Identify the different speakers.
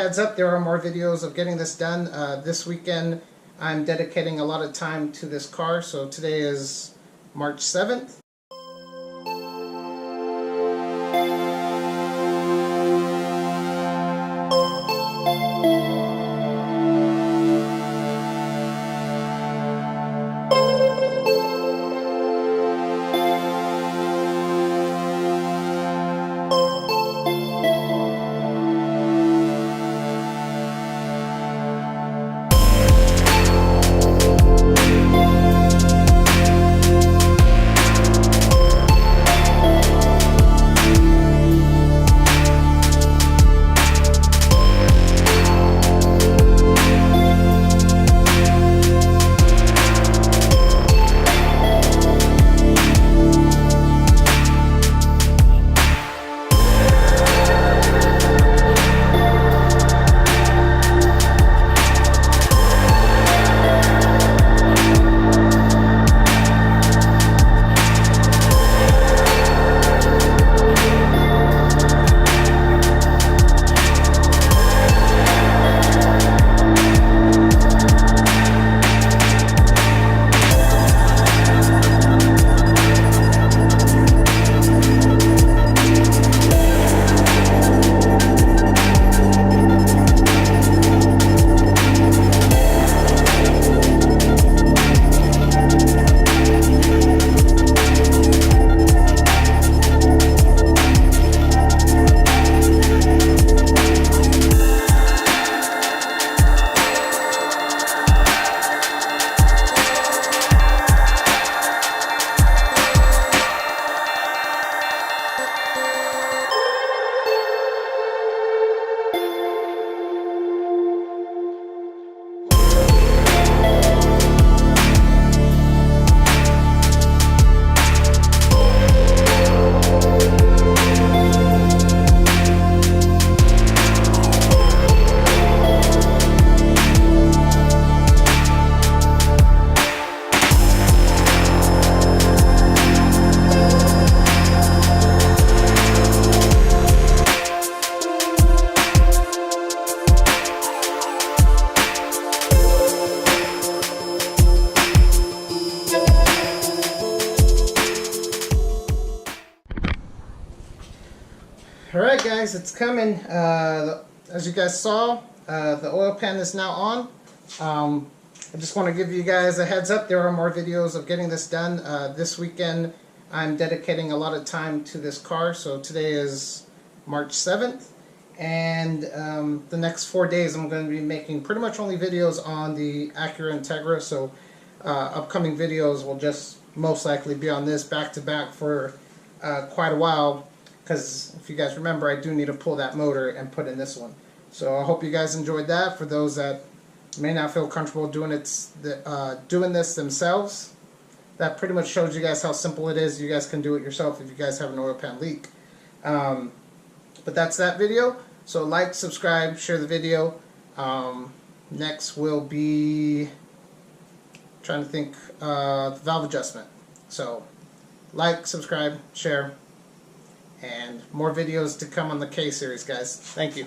Speaker 1: heads up, there are more videos of getting this done. This weekend I'm dedicating a lot of time to this car, so today is March 7th. Alright guys, it's coming. As you guys saw, the oil pan is now on. I just want to give you guys a heads up, there are more videos of getting this done. This weekend I'm dedicating a lot of time to this car, so today is March 7th. And the next 4 days I'm going to be making pretty much only videos on the Acura Integra, so upcoming videos will just most likely be on this back to back for quite a while. Because if you guys remember, I do need to pull that motor and put in this one. So I hope you guys enjoyed that. For those that may not feel comfortable doing this themselves, that pretty much shows you guys how simple it is. You guys can do it yourself if you guys have an oil pan leak. But that's that video. So like, subscribe, share the video. Next will be, trying to think, the valve adjustment. So like, subscribe, share. And more videos to come on the K series, guys. Thank you.